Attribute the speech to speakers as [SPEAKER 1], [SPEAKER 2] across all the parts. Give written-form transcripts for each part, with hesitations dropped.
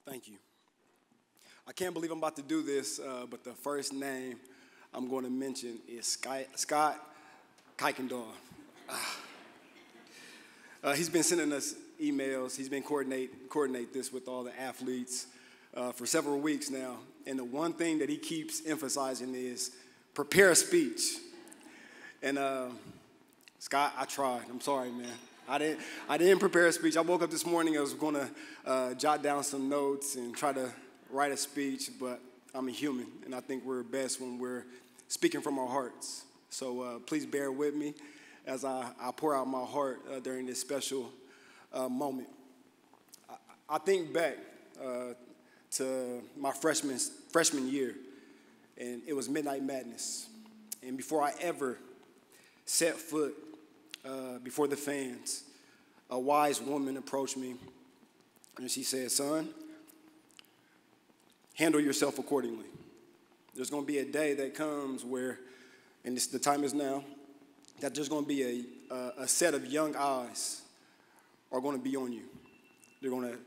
[SPEAKER 1] Thank you. I can't believe I'm about to do this, but the first name I'm going to mention is Scott Kuykendall. He's been sending us emails. He's been coordinate this with all the athletes for several weeks now. And the one thing that he keeps emphasizing is prepare a speech. And Scott, I tried. I'm sorry, man. I didn't prepare a speech. I woke up this morning. I was going to jot down some notes and try to write a speech, but I'm a human, and I think we're best when we're speaking from our hearts. So please bear with me as I pour out my heart during this special moment. I think back to my freshman year, and it was Midnight Madness. And before I ever set foot before the fans, a wise woman approached me, and she said, "Son, handle yourself accordingly. There's going to be a day that comes where, and the time is now, that there's going to be a set of young eyes are going to be on you. They're going to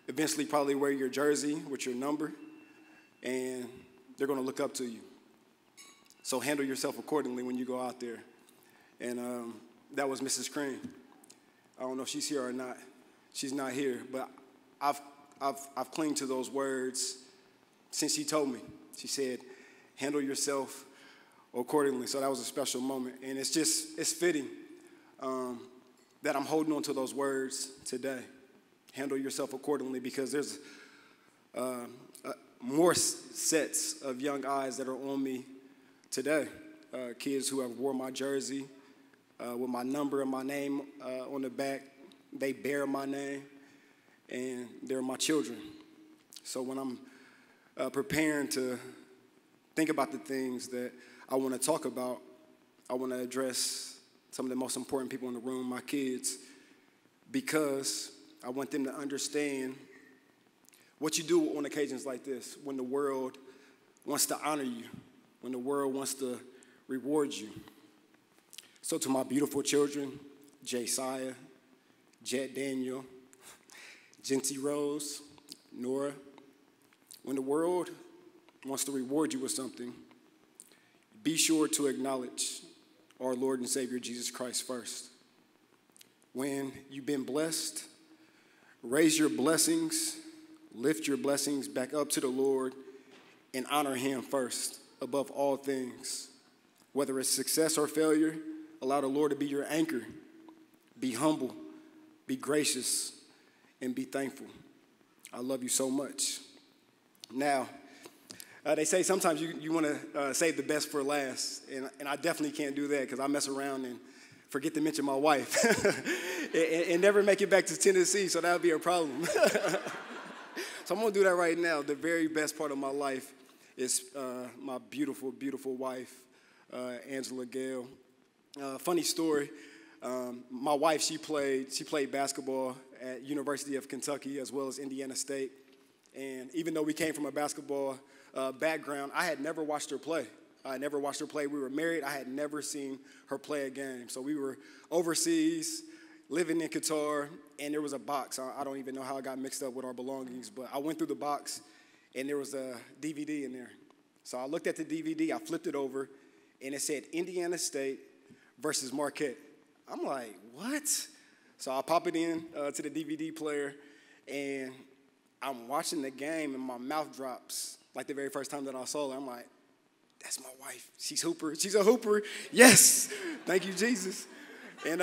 [SPEAKER 1] eventually probably wear your jersey with your number, and they're going to look up to you. So handle yourself accordingly when you go out there." And that was Mrs. Cream. I don't know if she's here or not. She's not here, but I've clinged to those words since she told me. She said, handle yourself accordingly. So that was a special moment. And it's fitting that I'm holding on to those words today. Handle yourself accordingly, because there's more sets of young eyes that are on me today. Kids who have worn my jersey with my number and my name on the back. They bear my name, and they're my children. So when I'm preparing to think about the things that I want to talk about, I want to address some of the most important people in the room, my kids, because I want them to understand what you do on occasions like this, when the world wants to honor you, when the world wants to reward you. So to my beautiful children, Jasiah, Jet Daniel, Genty Rose, Nora, when the world wants to reward you with something, be sure to acknowledge our Lord and Savior Jesus Christ first. When you've been blessed, raise your blessings, lift your blessings back up to the Lord, and honor Him first above all things. Whether it's success or failure, allow the Lord to be your anchor. Be humble, be gracious, and be thankful. I love you so much. Now, they say sometimes you want to save the best for last, and I definitely can't do that, because I mess around and forget to mention my wife and never make it back to Tennessee, so that would be a problem. So I'm going to do that right now. The very best part of my life is my beautiful, beautiful wife, Angela Gale. Funny story, my wife, she played basketball at University of Kentucky as well as Indiana State. And even though we came from a basketball background, I had never watched her play. We were married. I had never seen her play a game. So we were overseas, living in Qatar, and there was a box. I don't even know how I got mixed up with our belongings, but I went through the box, and there was a DVD in there. So I looked at the DVD, I flipped it over, and it said Indiana State versus Marquette. I'm like, what? So I pop it in to the DVD player, and I'm watching the game, and my mouth drops like the very first time that I saw her. I'm like, that's my wife. She's a hooper. Yes. Thank you, Jesus. And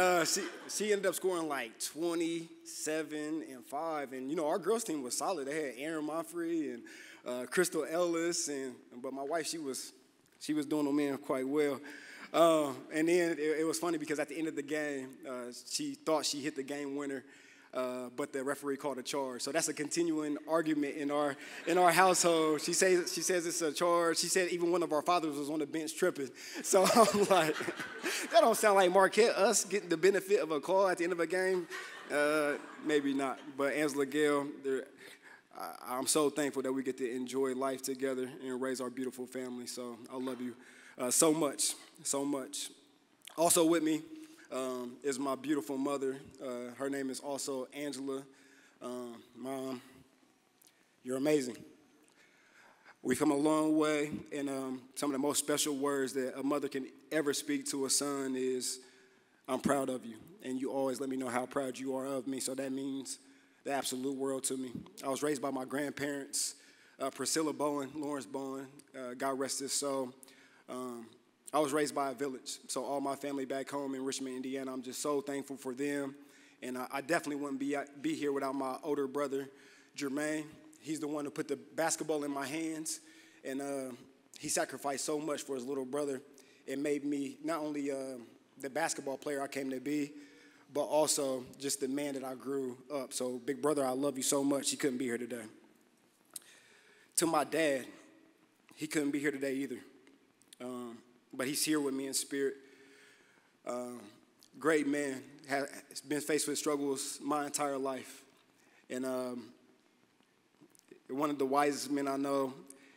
[SPEAKER 1] she ended up scoring like 27 and 5. And, our girls' team was solid. They had Aaron Monfrey and Crystal Ellis. But my wife, she was doing them in quite well. And then it was funny because at the end of the game, she thought she hit the game winner, but the referee called a charge. So that's a continuing argument in our household. She says it's a charge. She said even one of our fathers was on the bench tripping. So I'm like, that don't sound like Marquette, us getting the benefit of a call at the end of a game. Maybe not. But Angela Gale, I'm so thankful that we get to enjoy life together and raise our beautiful family. So I love you so much, so much. Also with me is my beautiful mother. Her name is also Angela. Mom, You're amazing. We've come a long way, and some of the most special words that a mother can ever speak to a son is, I'm proud of you, and you always let me know how proud you are of me, so that means the absolute world to me. I was raised by my grandparents, Priscilla Bowen, Lawrence Bowen, God rest his soul. I was raised by a village, so all my family back home in Richmond, Indiana, I'm just so thankful for them, and I definitely wouldn't be here without my older brother, Jermaine. He's the one who put the basketball in my hands, and he sacrificed so much for his little brother. It made me not only the basketball player I came to be, but also just the man that I grew up. So, big brother, I love you so much. He couldn't be here today. To my dad, he couldn't be here today either, but he's here with me in spirit. Great man, has been faced with struggles my entire life, and one of the wisest men I know,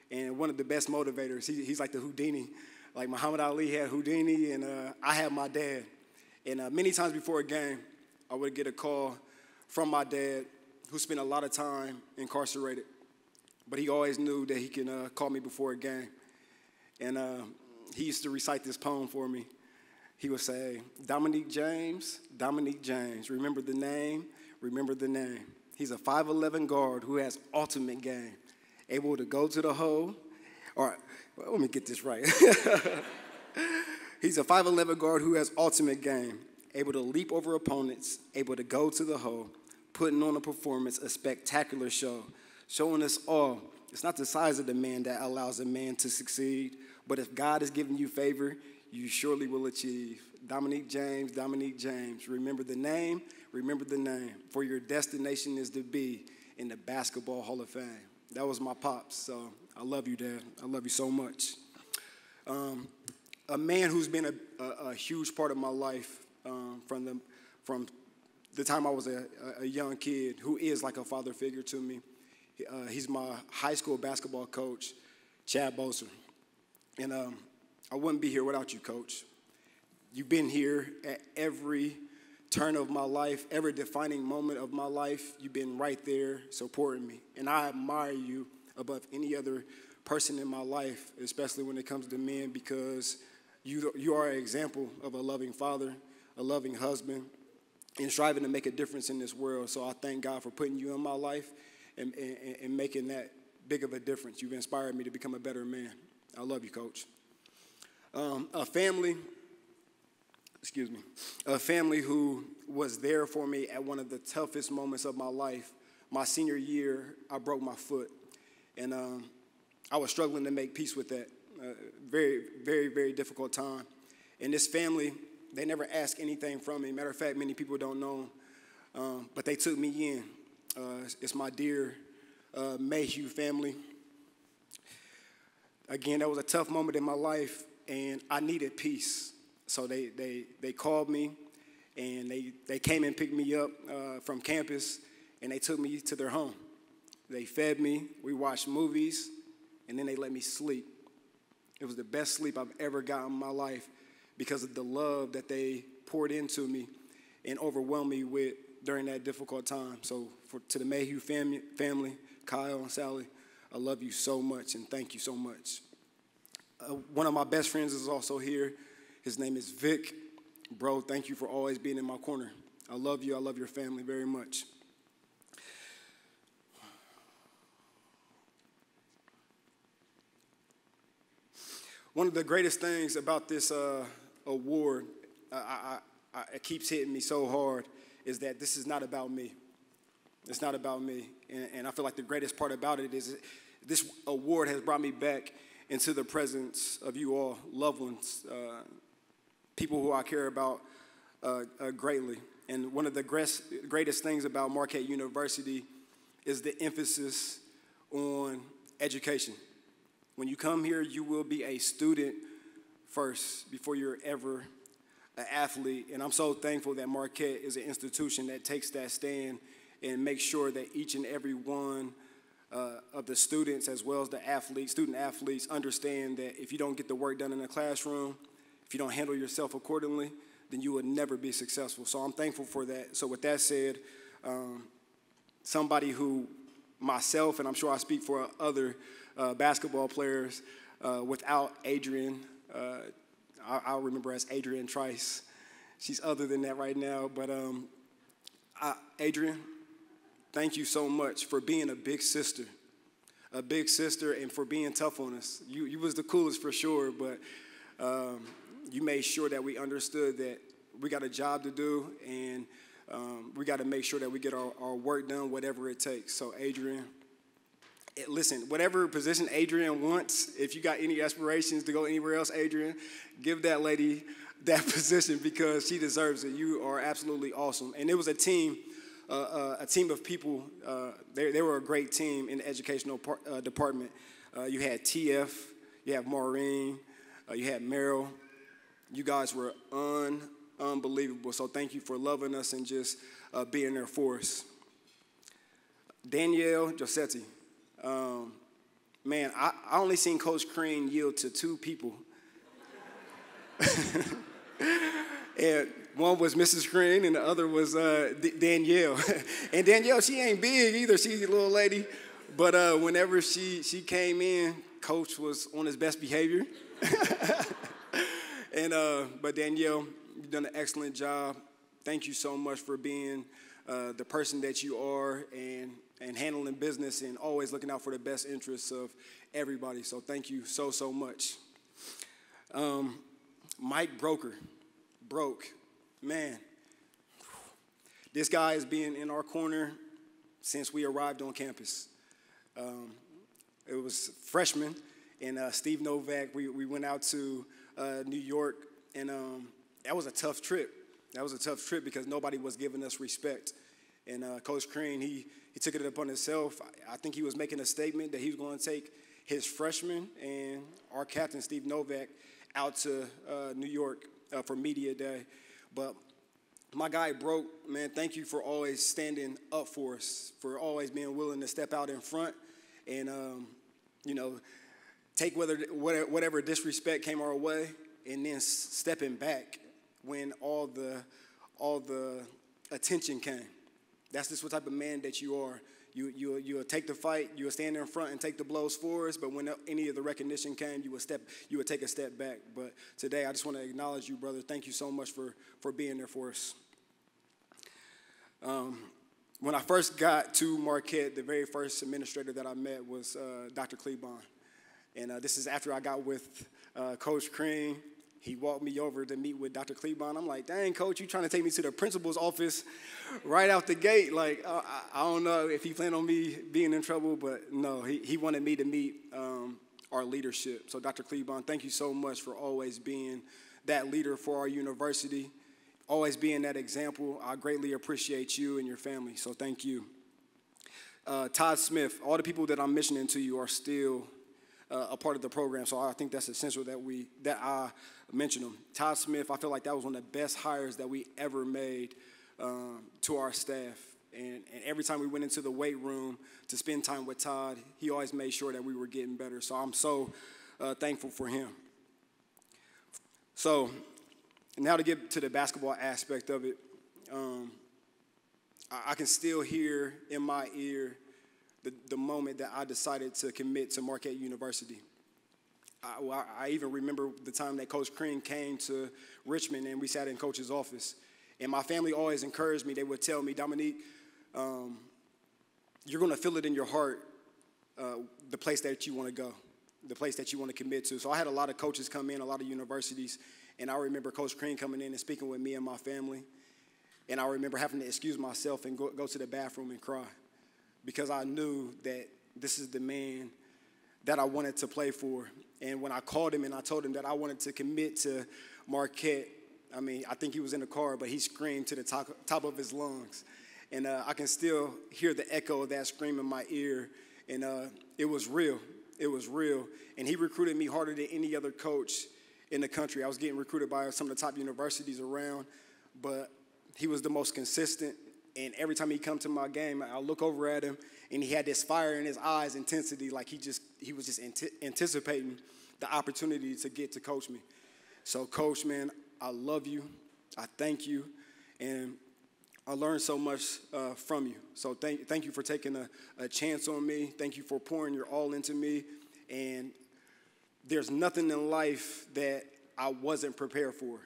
[SPEAKER 1] and one of the best motivators. He's like the Houdini. Like Muhammad Ali had Houdini, and I had my dad. And many times before a game, I would get a call from my dad, who spent a lot of time incarcerated. But he always knew that he can call me before a game. And he used to recite this poem for me. He would say, Dominic James, remember the name, remember the name. He's a 5'11" guard who has ultimate game, able to go to the hole. Or, well, let me get this right. He's a 5'11" guard who has ultimate game, able to leap over opponents, able to go to the hole, putting on a performance, a spectacular show, showing us all it's not the size of the man that allows a man to succeed, but if God has given you favor, you surely will achieve. Dominic James, remember the name, for your destination is to be in the Basketball Hall of Fame. That was my pops, so I love you, Dad. I love you so much. A man who's been a huge part of my life from the time I was a young kid, who is like a father figure to me. He's my high school basketball coach, Chad Boser. And I wouldn't be here without you, Coach. You've been here at every turn of my life, every defining moment of my life. You've been right there supporting me. And I admire you above any other person in my life, especially when it comes to men, because you are an example of a loving father, a loving husband, and striving to make a difference in this world. So I thank God for putting you in my life and making that big of a difference. You've inspired me to become a better man. I love you, Coach. A family who was there for me at one of the toughest moments of my life. My senior year, I broke my foot, and I was struggling to make peace with that. Very, very, very difficult time. And this family, they never asked anything from me. Matter of fact, many people don't know, but they took me in. It's my dear Mayhew family. Again, that was a tough moment in my life, and I needed peace. So they called me, and they came and picked me up from campus, and they took me to their home. They fed me, we watched movies, and then they let me sleep. It was the best sleep I've ever gotten in my life because of the love that they poured into me and overwhelmed me with during that difficult time. So to the Mayhew family, Kyle and Sally, I love you so much, and thank you so much. One of my best friends is also here. His name is Vic. Bro, thank you for always being in my corner. I love you. I love your family very much. One of the greatest things about this award, it keeps hitting me so hard, is that this is not about me. It's not about me. And I feel like the greatest part about it is this award has brought me back into the presence of you all, loved ones, people who I care about greatly. And one of the greatest things about Marquette University is the emphasis on education. When you come here, you will be a student first before you're ever an athlete. And I'm so thankful that Marquette is an institution that takes that stand and makes sure that each and every one of the students, as well as the student athletes, understand that if you don't get the work done in the classroom, if you don't handle yourself accordingly, then you will never be successful. So I'm thankful for that. So with that said, somebody who myself, and I'm sure I speak for other basketball players, without Adrian, I'll remember as Adrian Trice. She's other than that right now, but Adrian, thank you so much for being a big sister, and for being tough on us. You was the coolest for sure, but you made sure that we understood that we got a job to do, and we got to make sure that we get our work done, whatever it takes. So, Adrian, listen, whatever position Adrian wants, if you got any aspirations to go anywhere else, Adrian, give that lady that position because she deserves it. You are absolutely awesome. And it was a team of people. They were a great team in the educational department. You had TF, you have Maureen, you had Meryl. You guys were unbelievable. So thank you for loving us and just being there for us. Danielle Josetti. Man, I only seen Coach Crean yield to 2 people. And one was Mrs. Crean and the other was Danielle. And Danielle, she ain't big either. She's a little lady. But whenever she came in, Coach was on his best behavior. But Danielle, you've done an excellent job. Thank you so much for being the person that you are and handling business and always looking out for the best interests of everybody. So thank you so much. Mike Broke, man. This guy has been in our corner since we arrived on campus. It was freshman, and Steve Novak, we went out to New York, and that was a tough trip. Because nobody was giving us respect. And Coach Crean, he took it upon himself. I think he was making a statement that he was going to take his freshmen and our captain, Steve Novak, out to New York for Media Day. But my guy Broke, man, thank you for always standing up for us, for always being willing to step out in front and, take whatever disrespect came our way and then stepping back when all the attention came. That's just what type of man that you are. You'll take the fight, you'll stand in front and take the blows for us, but when any of the recognition came, you would take a step back. But today, I just want to acknowledge you, brother. Thank you so much for being there for us. When I first got to Marquette, the very first administrator that I met was Dr. Klebon. And this is after I got with Coach Crean. He walked me over to meet with Dr. Klebon. I'm like, dang, Coach, you trying to take me to the principal's office right out the gate. Like, I don't know if he planned on me being in trouble, but no, he wanted me to meet our leadership. So, Dr. Klebon, thank you so much for always being that leader for our university, always being that example. I greatly appreciate you and your family, so thank you. Todd Smith, all the people that I'm mentioning to you are still a part of the program, so I think that's essential that I mention them. Todd Smith, I feel like that was one of the best hires that we ever made to our staff. And every time we went into the weight room to spend time with Todd, he always made sure that we were getting better. So I'm so thankful for him. So now to get to the basketball aspect of it, I can still hear in my ear the moment that I decided to commit to Marquette University. I even remember the time that Coach Crean came to Richmond and we sat in Coach's office. And my family always encouraged me. They would tell me, Dominic, you're going to feel it in your heart, the place that you want to go, the place that you want to commit to. So I had a lot of coaches come in, a lot of universities, and I remember Coach Crean coming in and speaking with me and my family. And I remember having to excuse myself and go to the bathroom and cry because I knew that this is the man that I wanted to play for. And when I called him and I told him that I wanted to commit to Marquette, I mean, I think he was in the car, but he screamed to the top of his lungs. And I can still hear the echo of that scream in my ear. And it was real. It was real. And he recruited me harder than any other coach in the country. I was getting recruited by some of the top universities around, but he was the most consistent. And every time he come to my game, I look over at him, and he had this fire in his eyes, intensity, like he was just anticipating the opportunity to get to coach me. So, Coach, man, I love you. I thank you. And I learned so much from you. So thank you for taking a chance on me. Thank you for pouring your all into me. And there's nothing in life that I wasn't prepared for.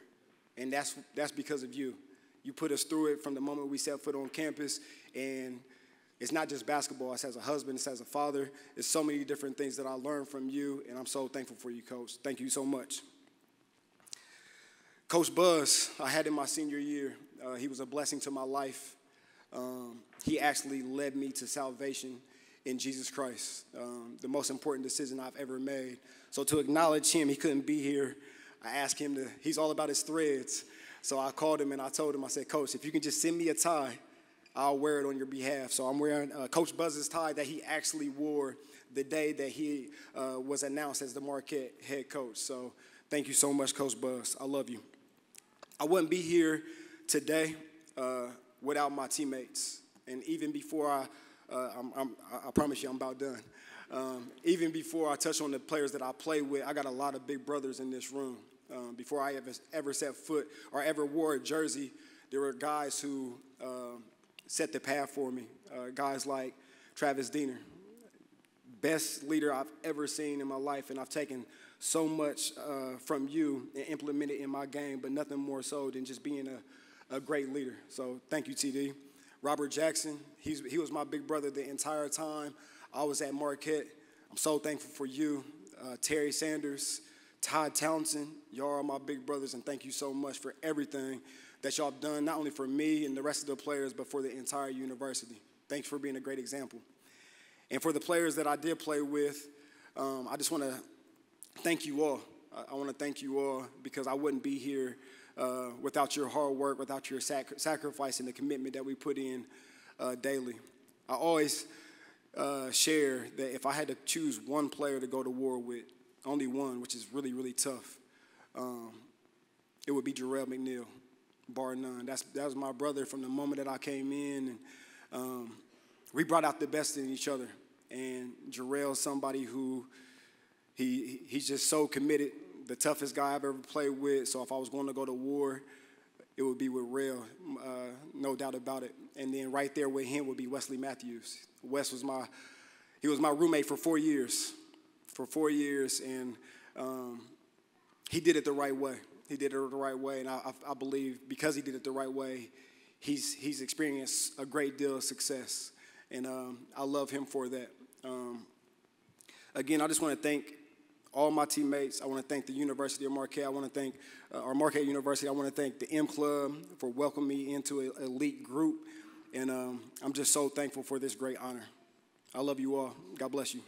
[SPEAKER 1] And that's because of you. You put us through it from the moment we set foot on campus. And it's not just basketball. It's as a husband. It's as a father. It's so many different things that I learned from you. And I'm so thankful for you, Coach. Thank you so much. Coach Buzz, I had in my senior year. He was a blessing to my life. He actually led me to salvation in Jesus Christ, the most important decision I've ever made. So to acknowledge him, he couldn't be here. I asked him he's all about his threads. So I called him and I told him, I said, Coach, if you can just send me a tie, I'll wear it on your behalf. So I'm wearing Coach Buzz's tie that he actually wore the day that he was announced as the Marquette head coach. So thank you so much, Coach Buzz. I love you. I wouldn't be here today without my teammates. And even before I promise you I'm about done. Even before I touch on the players that I play with, I got a lot of big brothers in this room. Before I ever set foot or ever wore a jersey, there were guys who set the path for me. Guys like Travis Diener, best leader I've ever seen in my life, and I've taken so much from you and implemented in my game, but nothing more so than just being a great leader. So thank you, TD. Robert Jackson, he was my big brother the entire time I was at Marquette. I'm so thankful for you. Terry Sanders, Todd Townsend, y'all are my big brothers, and thank you so much for everything that y'all have done, not only for me and the rest of the players, but for the entire university. Thanks for being a great example. And for the players that I did play with, I just want to thank you all. I want to thank you all because I wouldn't be here without your hard work, without your sacrifice and the commitment that we put in daily. I always share that if I had to choose one player to go to war with, only one, which is really, really tough, it would be Jarrell McNeil, bar none. That was my brother from the moment that I came in. And we brought out the best in each other. And Jarrell's somebody who he's just so committed, the toughest guy I've ever played with. So if I was going to go to war, it would be with Rail, no doubt about it. And then right there with him would be Wesley Matthews. Wes was my roommate for 4 years. And he did it the right way. He did it the right way, and I believe because he did it the right way, he's experienced a great deal of success, and I love him for that. Again, I just want to thank all my teammates. I want to thank the University of Marquette. I want to thank our Marquette University. I want to thank the M Club for welcoming me into an elite group, and I'm just so thankful for this great honor. I love you all. God bless you.